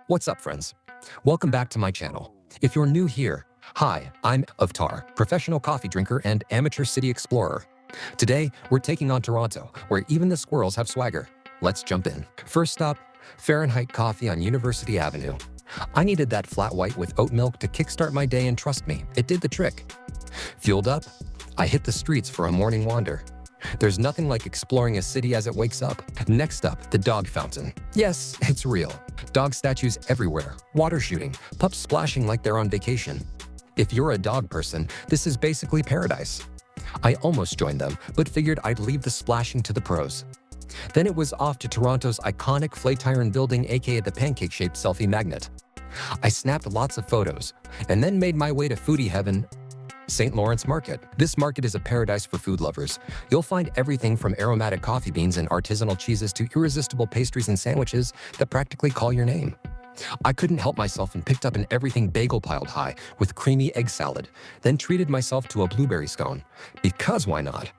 What's up, friends? Welcome back to my channel. If you're new here, hi, I'm Avtar, professional coffee drinker and amateur city explorer. Today, we're taking on Toronto, where even the squirrels have swagger. Let's jump in. First stop, Fahrenheit Coffee on University Avenue. I needed that flat white with oat milk to kickstart my day, and trust me, it did the trick. Fueled up, I hit the streets for a morning wander. There's nothing like exploring a city as it wakes up. Next up, the dog fountain. Yes, it's real. Dog statues everywhere, water shooting, pups splashing like they're on vacation. If you're a dog person, this is basically paradise. I almost joined them, but figured I'd leave the splashing to the pros. Then it was off to Toronto's iconic Flatiron building, aka the pancake-shaped selfie magnet. I snapped lots of photos, and then made my way to foodie heaven, St. Lawrence Market. This market is a paradise for food lovers. You'll find everything from aromatic coffee beans and artisanal cheeses to irresistible pastries and sandwiches that practically call your name. I couldn't help myself and picked up an everything bagel piled high with creamy egg salad, then treated myself to a blueberry scone. Because why not?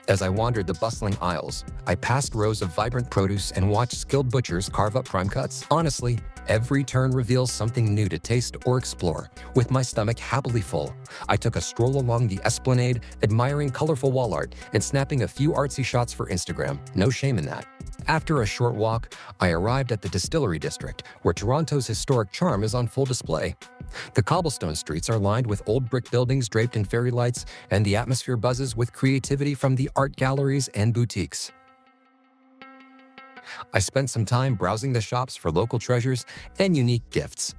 As I wandered the bustling aisles, I passed rows of vibrant produce and watched skilled butchers carve up prime cuts. Honestly, every turn reveals something new to taste or explore. With my stomach happily full, I took a stroll along the esplanade, admiring colorful wall art and snapping a few artsy shots for Instagram. No shame in that. After a short walk, I arrived at the Distillery District, where Toronto's historic charm is on full display. The cobblestone streets are lined with old brick buildings draped in fairy lights, and the atmosphere buzzes with creativity from the art galleries and boutiques. I spent some time browsing the shops for local treasures and unique gifts.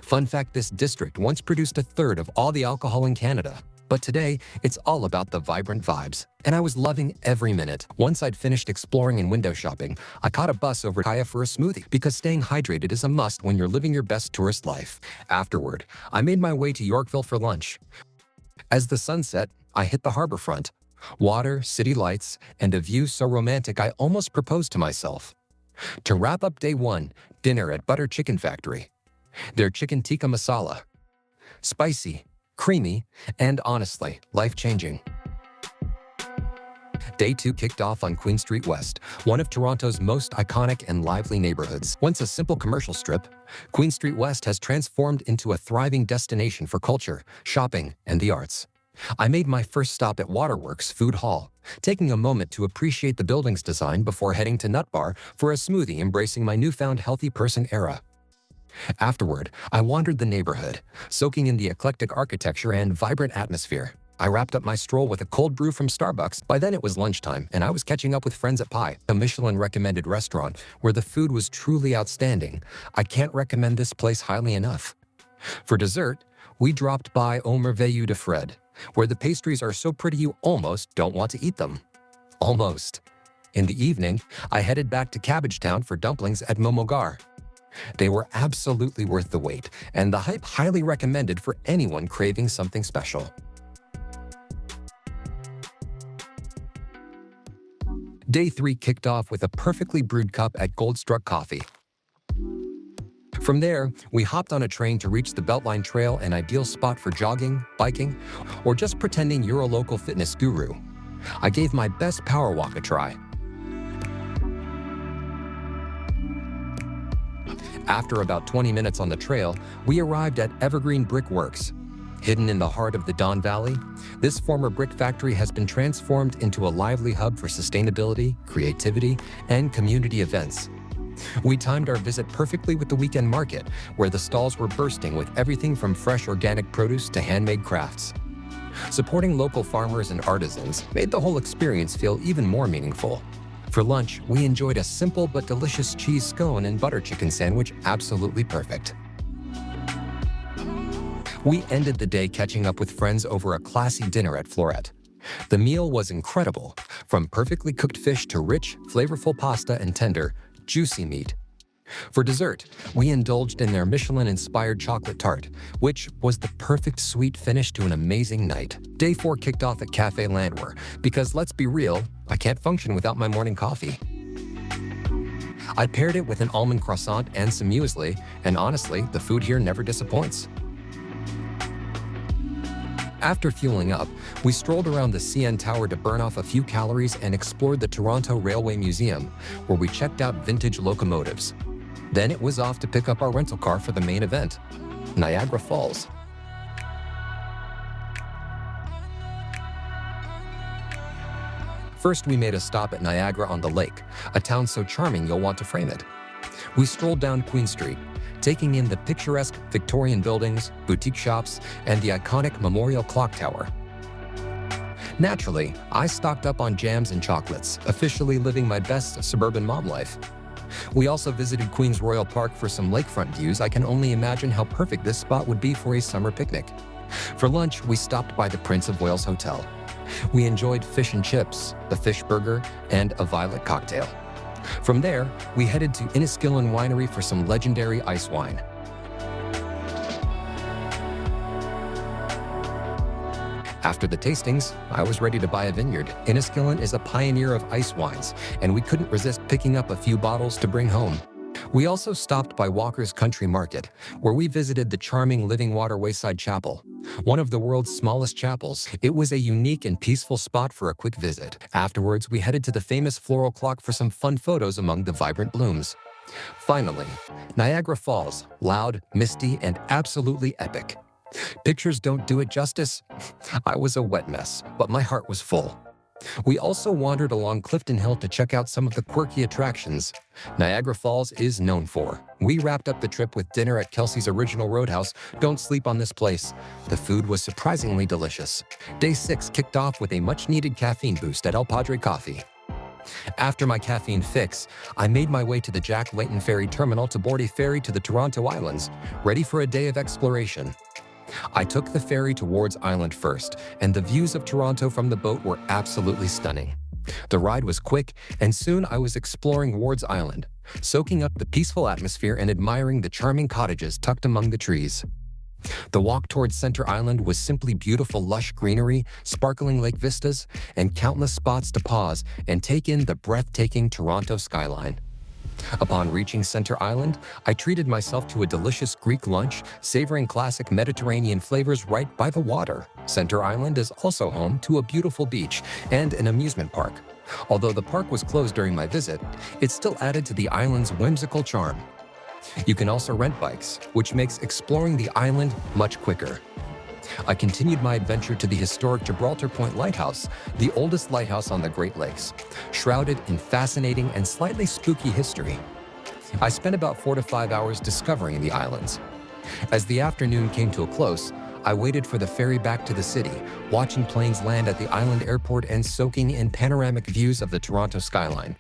Fun fact, this district once produced a third of all the alcohol in Canada. But today, it's all about the vibrant vibes, and I was loving every minute. Once I'd finished exploring and window shopping, I caught a bus over to Kaya for a smoothie, because staying hydrated is a must when you're living your best tourist life. Afterward, I made my way to Yorkville for lunch. As the sun set, I hit the harbor front. Water, city lights, and a view so romantic I almost proposed to myself. To wrap up day one, dinner at Butter Chicken Factory. Their chicken tikka masala. Spicy, creamy, and honestly, life-changing. Day 2 kicked off on Queen Street West, one of Toronto's most iconic and lively neighborhoods. Once a simple commercial strip, Queen Street West has transformed into a thriving destination for culture, shopping, and the arts. I made my first stop at Waterworks Food Hall, taking a moment to appreciate the building's design before heading to Nut Bar for a smoothie, embracing my newfound healthy person era. Afterward, I wandered the neighborhood, soaking in the eclectic architecture and vibrant atmosphere. I wrapped up my stroll with a cold brew from Starbucks. By then it was lunchtime, and I was catching up with friends at Pie, a Michelin-recommended restaurant where the food was truly outstanding. I can't recommend this place highly enough. For dessert, we dropped by Au Merveilleux de Fred, where the pastries are so pretty you almost don't want to eat them. Almost. In the evening, I headed back to Cabbagetown for dumplings at Momogar. They were absolutely worth the wait, and the hype highly recommended for anyone craving something special. Day 3 kicked off with a perfectly brewed cup at Goldstruck Coffee. From there, we hopped on a train to reach the Beltline Trail, an ideal spot for jogging, biking, or just pretending you're a local fitness guru. I gave my best power walk a try. After about 20 minutes on the trail, we arrived at Evergreen Brick Works. Hidden in the heart of the Don Valley, this former brick factory has been transformed into a lively hub for sustainability, creativity, and community events. We timed our visit perfectly with the weekend market, where the stalls were bursting with everything from fresh organic produce to handmade crafts. Supporting local farmers and artisans made the whole experience feel even more meaningful. For lunch, we enjoyed a simple but delicious cheese scone and butter chicken sandwich, absolutely perfect. We ended the day catching up with friends over a classy dinner at Florette. The meal was incredible, from perfectly cooked fish to rich, flavorful pasta and tender, juicy meat. For dessert, we indulged in their Michelin-inspired chocolate tart, which was the perfect sweet finish to an amazing night. Day 4 kicked off at Cafe Landwehr, because let's be real, I can't function without my morning coffee. I paired it with an almond croissant and some muesli, and honestly, the food here never disappoints. After fueling up, we strolled around the CN Tower to burn off a few calories and explored the Toronto Railway Museum, where we checked out vintage locomotives. Then it was off to pick up our rental car for the main event, Niagara Falls. First, we made a stop at Niagara on the Lake, a town so charming you'll want to frame it. We strolled down Queen Street, taking in the picturesque Victorian buildings, boutique shops, and the iconic Memorial Clock Tower. Naturally, I stocked up on jams and chocolates, officially living my best suburban mom life. We also visited Queen's Royal Park for some lakefront views. I can only imagine how perfect this spot would be for a summer picnic. For lunch, we stopped by the Prince of Wales Hotel. We enjoyed fish and chips, the fish burger, and a violet cocktail. From there, we headed to Enniskillen Winery for some legendary ice wine. After the tastings, I was ready to buy a vineyard. Enniskillen is a pioneer of ice wines, and we couldn't resist picking up a few bottles to bring home. We also stopped by Walker's Country Market, where we visited the charming Living Water Wayside Chapel, one of the world's smallest chapels. It was a unique and peaceful spot for a quick visit. Afterwards, we headed to the famous floral clock for some fun photos among the vibrant blooms. Finally, Niagara Falls, loud, misty, and absolutely epic. Pictures don't do it justice. I was a wet mess, but my heart was full. We also wandered along Clifton Hill to check out some of the quirky attractions Niagara Falls is known for. We wrapped up the trip with dinner at Kelsey's Original Roadhouse. Don't sleep on this place. The food was surprisingly delicious. Day 6 kicked off with a much-needed caffeine boost at El Padre Coffee. After my caffeine fix, I made my way to the Jack Layton Ferry Terminal to board a ferry to the Toronto Islands, ready for a day of exploration. I took the ferry to Ward's Island first, and the views of Toronto from the boat were absolutely stunning. The ride was quick, and soon I was exploring Ward's Island, soaking up the peaceful atmosphere and admiring the charming cottages tucked among the trees. The walk towards Center Island was simply beautiful, lush greenery, sparkling lake vistas, and countless spots to pause and take in the breathtaking Toronto skyline. Upon reaching Center Island, I treated myself to a delicious Greek lunch, savoring classic Mediterranean flavors right by the water. Center Island is also home to a beautiful beach and an amusement park. Although the park was closed during my visit, it still added to the island's whimsical charm. You can also rent bikes, which makes exploring the island much quicker. I continued my adventure to the historic Gibraltar Point Lighthouse, the oldest lighthouse on the Great Lakes, shrouded in fascinating and slightly spooky history. I spent about 4 to 5 hours discovering the islands. As the afternoon came to a close, I waited for the ferry back to the city, watching planes land at the island airport and soaking in panoramic views of the Toronto skyline.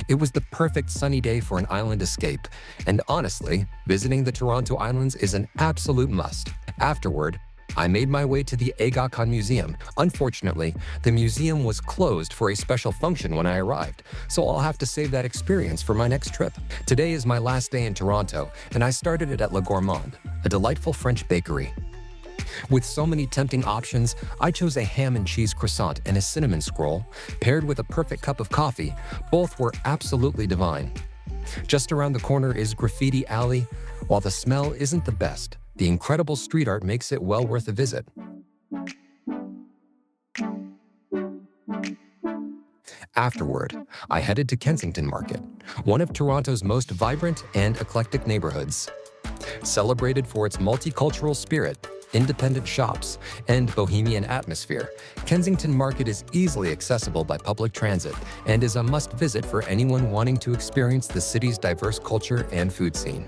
It was the perfect sunny day for an island escape, and honestly, visiting the Toronto Islands is an absolute must. Afterward, I made my way to the Aga Khan Museum. Unfortunately, the museum was closed for a special function when I arrived, so I'll have to save that experience for my next trip. Today is my last day in Toronto, and I started it at Le Gourmand, a delightful French bakery. With so many tempting options, I chose a ham and cheese croissant and a cinnamon scroll, paired with a perfect cup of coffee. Both were absolutely divine. Just around the corner is Graffiti Alley. While the smell isn't the best, the incredible street art makes it well worth a visit. Afterward, I headed to Kensington Market, one of Toronto's most vibrant and eclectic neighborhoods. Celebrated for its multicultural spirit, independent shops, and bohemian atmosphere, Kensington Market is easily accessible by public transit and is a must-visit for anyone wanting to experience the city's diverse culture and food scene.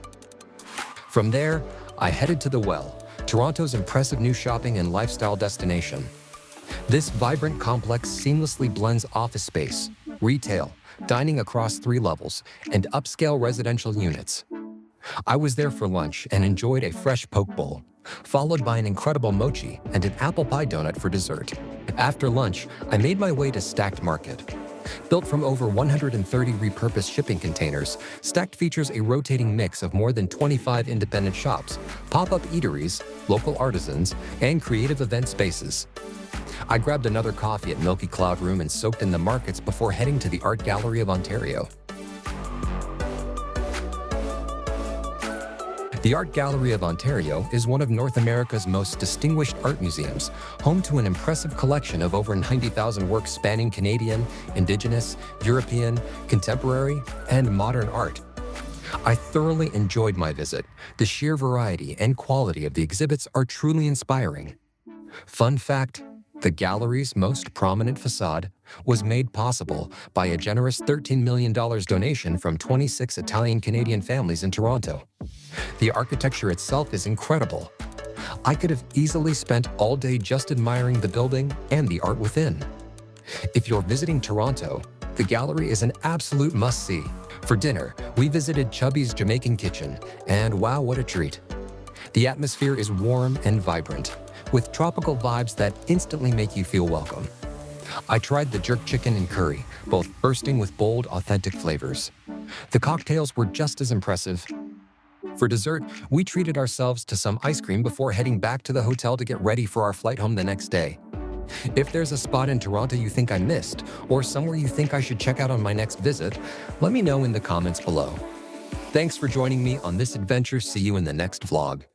From there, I headed to The Well, Toronto's impressive new shopping and lifestyle destination. This vibrant complex seamlessly blends office space, retail, dining across 3 levels, and upscale residential units. I was there for lunch and enjoyed a fresh poke bowl, followed by an incredible mochi and an apple pie donut for dessert. After lunch, I made my way to Stacked Market. Built from over 130 repurposed shipping containers, Stacked features a rotating mix of more than 25 independent shops, pop-up eateries, local artisans, and creative event spaces. I grabbed another coffee at Milky Cloud Room and soaked in the markets before heading to the Art Gallery of Ontario. The Art Gallery of Ontario is one of North America's most distinguished art museums, home to an impressive collection of over 90,000 works spanning Canadian, Indigenous, European, contemporary, and modern art. I thoroughly enjoyed my visit. The sheer variety and quality of the exhibits are truly inspiring. Fun fact, the gallery's most prominent facade was made possible by a generous $13 million donation from 26 Italian-Canadian families in Toronto. The architecture itself is incredible. I could have easily spent all day just admiring the building and the art within. If you're visiting Toronto, the gallery is an absolute must-see. For dinner, we visited Chubby's Jamaican kitchen, and wow, what a treat. The atmosphere is warm and vibrant, with tropical vibes that instantly make you feel welcome. I tried the jerk chicken and curry, both bursting with bold, authentic flavors. The cocktails were just as impressive. For dessert, we treated ourselves to some ice cream before heading back to the hotel to get ready for our flight home the next day. If there's a spot in Toronto you think I missed, or somewhere you think I should check out on my next visit, let me know in the comments below. Thanks for joining me on this adventure. See you in the next vlog.